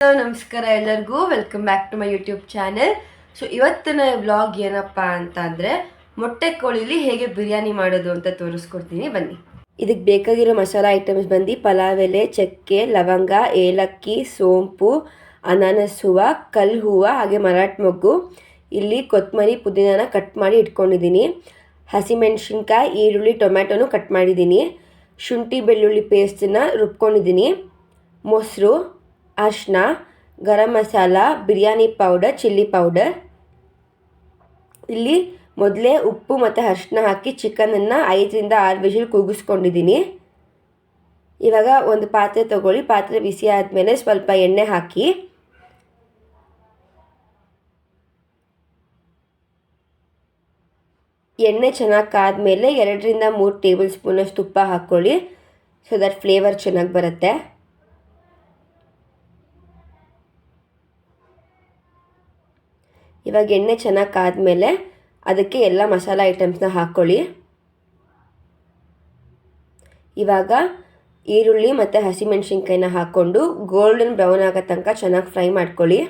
Hello ನಮಸ್ಕಾರ ಎಲ್ಲರಿಗೂ welcome back to my YouTube channel. So ಇವತ್ತಿನ ವ್ಲಾಗ್ ಏನಪ್ಪ ಅಂತ ಅಂದರೆ ಮೊಟ್ಟೆ ಕೋಳಿಲಿ ಹೇಗೆ ಬಿರಿಯಾನಿ ಮಾಡೋದು ಅಂತ ತೋರಿಸ್ಕೊಡ್ತೀನಿ ಬನ್ನಿ. ಇದಕ್ಕೆ ಬೇಕಾಗಿರೋ ಮಸಾಲ ಐಟಮ್ಸ್ ಬಂದು ಪಲಾವ್ ಎಲೆ, ಚಕ್ಕೆ, ಲವಂಗ, ಏಲಕ್ಕಿ, ಸೋಂಪು, ಅನಾನಸ್ ಹೂವು, ಕಲ್ಲು ಹೂವು, ಹಾಗೆ ಮರಾಠ ಮೊಗ್ಗು. ಇಲ್ಲಿ ಕೊತ್ತಂಬರಿ ಪುದೀನಾನ ಕಟ್ ಮಾಡಿ ಇಟ್ಕೊಂಡಿದ್ದೀನಿ. ಹಸಿಮೆಣಸಿನ್ಕಾಯಿ, ಈರುಳ್ಳಿ, ಟೊಮ್ಯಾಟೊನು ಕಟ್ ಮಾಡಿದ್ದೀನಿ. ಶುಂಠಿ ಬೆಳ್ಳುಳ್ಳಿ ಪೇಸ್ಟನ್ನ ರುಬ್ಕೊಂಡಿದ್ದೀನಿ. ಮೊಸರು, ಅರಿಶಿನ, garam masala, biryani powder, chilli powder. ಇಲ್ಲಿ ಮೊದಲೇ ಉಪ್ಪು ಮತ್ತು ಅರಿಶಿನ ಹಾಕಿ ಚಿಕನನ್ನು 5ರಿಂದ 6 ವಿಷಲ್ ಕೂಗಿಸ್ಕೊಂಡಿದ್ದೀನಿ. ಇವಾಗ ಒಂದು ಪಾತ್ರೆ ತಗೊಳ್ಳಿ. ಪಾತ್ರೆ ಬಿಸಿ ಆದಮೇಲೆ ಸ್ವಲ್ಪ ಎಣ್ಣೆ ಹಾಕಿ ಎಣ್ಣೆ ಚೆನ್ನಾಗಿ ಕಾದ್ಮೇಲೆ 2ರಿಂದ 3 ಟೇಬಲ್ ಸ್ಪೂನಷ್ಟು ತುಪ್ಪ ಹಾಕ್ಕೊಳ್ಳಿ. ಸೊ ದಟ್ ಫ್ಲೇವರ್ ಚೆನ್ನಾಗಿ ಬರುತ್ತೆ. ಇವಾಗ ಎಣ್ಣೆ ಚೆನ್ನಾಗಿ ಕಾದ್ಮೇಲೆ ಅದಕ್ಕೆ ಎಲ್ಲ ಮಸಾಲ ಐಟಮ್ಸ್ನ ಹಾಕ್ಕೊಳ್ಳಿ. ಇವಾಗ ಈರುಳ್ಳಿ ಮತ್ತು ಹಸಿಮೆಣಸಿನ್ಕಾಯಿನ ಹಾಕ್ಕೊಂಡು ಗೋಲ್ಡನ್ ಬ್ರೌನ್ ಆಗೋ ತನಕ ಚೆನ್ನಾಗಿ ಫ್ರೈ ಮಾಡ್ಕೊಳ್ಳಿ.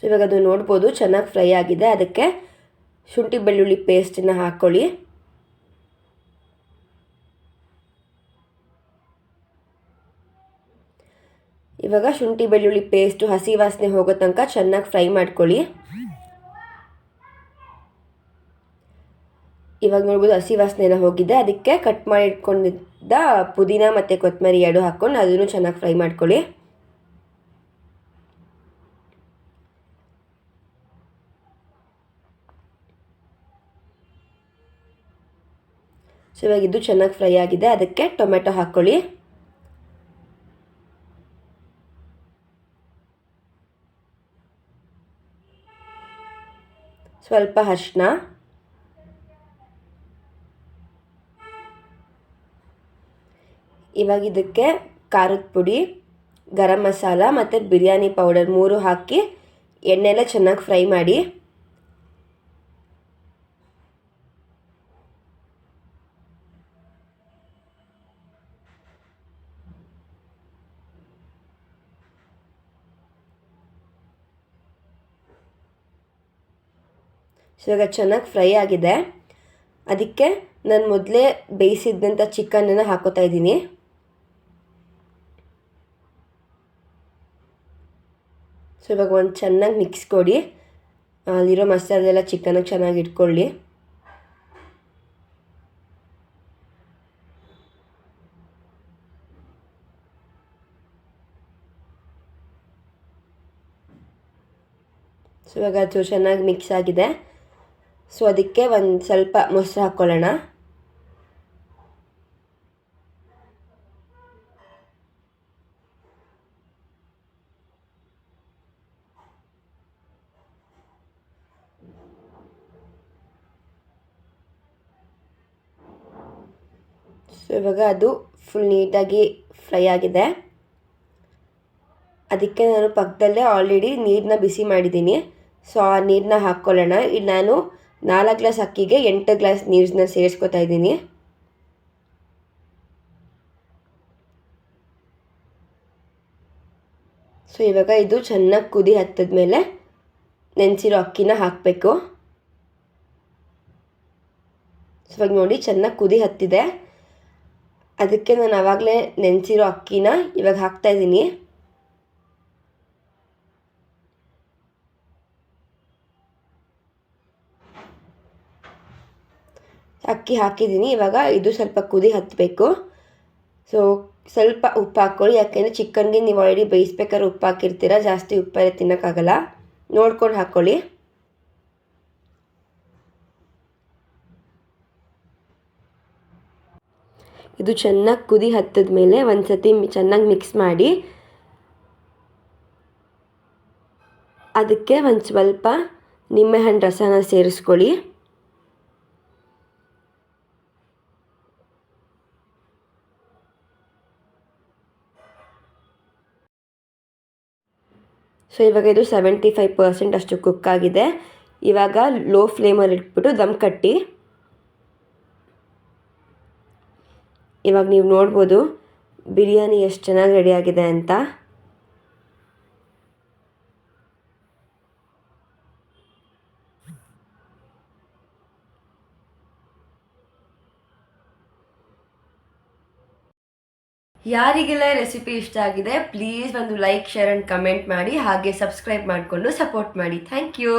ಸೊ ಇವಾಗ ಅದು ನೋಡ್ಬೋದು ಚೆನ್ನಾಗಿ ಫ್ರೈ ಆಗಿದೆ. ಅದಕ್ಕೆ ಶುಂಠಿ ಬೆಳ್ಳುಳ್ಳಿ ಪೇಸ್ಟನ್ನ ಹಾಕ್ಕೊಳ್ಳಿ. ಇವಾಗ ಶುಂಠಿ ಬೆಳ್ಳುಳ್ಳಿ ಪೇಸ್ಟು ಹಸಿ ವಾಸನೆ ಹೋಗೋ ತನಕ ಚೆನ್ನಾಗಿ ಫ್ರೈ ಮಾಡ್ಕೊಳ್ಳಿ. ಇವಾಗ ನೋಡ್ಬೋದು ಹಸಿ ವಾಸನೆ ಎಲ್ಲ ಹೋಗಿದೆ. ಅದಕ್ಕೆ ಕಟ್ ಮಾಡಿ ಇಟ್ಕೊಂಡಿದ್ದ ಪುದೀನ ಮತ್ತು ಕೊತ್ತಂಬರಿ 2 ಹಾಕ್ಕೊಂಡು ಅದನ್ನು ಚೆನ್ನಾಗಿ ಫ್ರೈ ಮಾಡ್ಕೊಳ್ಳಿ. ಸೊ ಇವಾಗ ಇದು ಚೆನ್ನಾಗಿ ಫ್ರೈ ಆಗಿದೆ. ಅದಕ್ಕೆ ಟೊಮೆಟೊ ಹಾಕ್ಕೊಳ್ಳಿ. ಸ್ವಲ್ಪ ಅರಿಶಿನ, ಇವಾಗ ಇದಕ್ಕೆ ಖಾರದ ಪುಡಿ, ಗರಂ ಮಸಾಲ ಮತ್ತು ಬಿರಿಯಾನಿ ಪೌಡರ್ 3 ಹಾಕಿ ಎಣ್ಣೆಲ್ಲ ಚೆನ್ನಾಗಿ ಫ್ರೈ ಮಾಡಿ. ಸೊ ಇವಾಗ ಚೆನ್ನಾಗಿ ಫ್ರೈ ಆಗಿದೆ. ಅದಕ್ಕೆ ನಾನು ಮೊದಲೇ ಬೇಯಿಸಿದಂಥ ಚಿಕನನ್ನು ಹಾಕೋತಾ ಇದ್ದೀನಿ. ಸೊ ಇವಾಗ ಒಂದು ಚೆನ್ನಾಗಿ ಮಿಕ್ಸ್ ಕೊಡಿ. ಅಲ್ಲಿರೋ ಮಸಾಲೆ ಎಲ್ಲ ಚಿಕನಿಗೆ ಚೆನ್ನಾಗಿ ಇಟ್ಕೊಳ್ಳಿ. ಸೊ ಇವಾಗ ಅದು ಚೆನ್ನಾಗಿ ಮಿಕ್ಸ್ ಆಗಿದೆ. ಸೊ ಅದಕ್ಕೆ ಒಂದು ಸ್ವಲ್ಪ ಮೊಸರು ಹಾಕ್ಕೊಳ್ಳೋಣ. ಸೊ ಇವಾಗ ಅದು ಫುಲ್ ನೀಟಾಗಿ ಫ್ರೈ ಆಗಿದೆ. ಅದಕ್ಕೆ ನಾನು ಪಕ್ಕದಲ್ಲೇ ಆಲ್ರೆಡಿ ನೀರನ್ನ ಬಿಸಿ ಮಾಡಿದ್ದೀನಿ. ಸೊ ಆ ನೀರನ್ನ ಹಾಕ್ಕೊಳ್ಳೋಣ. ಇಲ್ಲಿ ನಾನು 4 ಗ್ಲಾಸ್ ಅಕ್ಕಿಗೆ 8 ಗ್ಲಾಸ್ ನೀರನ್ನ ಸೇರಿಸ್ಕೊತಾ ಇದ್ದೀನಿ. ಸೊ ಇವಾಗ ಇದು ಚೆನ್ನಾಗಿ ಕುದಿ ಹತ್ತಿದ್ಮೇಲೆ ನೆನೆಸಿರೋ ಅಕ್ಕಿನ ಹಾಕಬೇಕು. ಸೊ ಇವಾಗ ನೋಡಿ ಚೆನ್ನಾಗಿ ಕುದಿ ಹತ್ತಿದೆ. ಅದಕ್ಕೆ ನಾನು ಆವಾಗಲೇ ನೆನೆಸಿರೋ ಅಕ್ಕಿನ ಇವಾಗ ಹಾಕ್ತಾಯಿದ್ದೀನಿ. ಅಕ್ಕಿ ಹಾಕಿದ್ದೀನಿ. ಇವಾಗ ಇದು ಸ್ವಲ್ಪ ಕುದಿ ಹತ್ತಬೇಕು. ಸೊ ಸ್ವಲ್ಪ ಉಪ್ಪು ಹಾಕ್ಕೊಳ್ಳಿ. ಯಾಕೆಂದರೆ ಚಿಕನ್ಗೆ ನೀವು ಆಲ್ರೆಡಿ ಬೇಯಿಸ್ಬೇಕಾದ್ರೆ ಉಪ್ಪು ಹಾಕಿರ್ತೀರ. ಜಾಸ್ತಿ ಉಪ್ಪೆಲ್ಲ ತಿನ್ನೋಕ್ಕಾಗಲ್ಲ, ನೋಡ್ಕೊಂಡು ಹಾಕ್ಕೊಳ್ಳಿ. ಇದು ಚೆನ್ನಾಗಿ ಕುದಿ ಹತ್ತಿದ ಮೇಲೆ ಒಂದು ಸತಿ ಚೆನ್ನಾಗಿ ಮಿಕ್ಸ್ ಮಾಡಿ ಅದಕ್ಕೆ ಒಂದು ಸ್ವಲ್ಪ ನಿಂಬೆಹಣ್ಣು ರಸನ ಸೇರಿಸ್ಕೊಳ್ಳಿ. ಸೊ ಇವಾಗ ಇದು 75% ಅಷ್ಟು ಕುಕ್ ಆಗಿದೆ. ಇವಾಗ ಲೋ ಫ್ಲೇಮಲ್ಲಿ ಇಟ್ಬಿಟ್ಟು ದಮ್ ಕಟ್ಟಿ. ಇವಾಗ ನೀವು ನೋಡ್ಬೋದು ಬಿರಿಯಾನಿ ಎಷ್ಟು ಚೆನ್ನಾಗಿ ರೆಡಿಯಾಗಿದೆ ಅಂತ. ಯಾರಿಗೆಲ್ಲ ರೆಸಿಪಿ ಇಷ್ಟ ಆಗಿದೆ ಪ್ಲೀಸ್ ಒಂದು ಲೈಕ್, ಶೇರ್ ಆ್ಯಂಡ್ ಕಮೆಂಟ್ ಮಾಡಿ, ಹಾಗೆ ಸಬ್ಸ್ಕ್ರೈಬ್ ಮಾಡಿಕೊಂಡು ಸಪೋರ್ಟ್ ಮಾಡಿ. Thank you.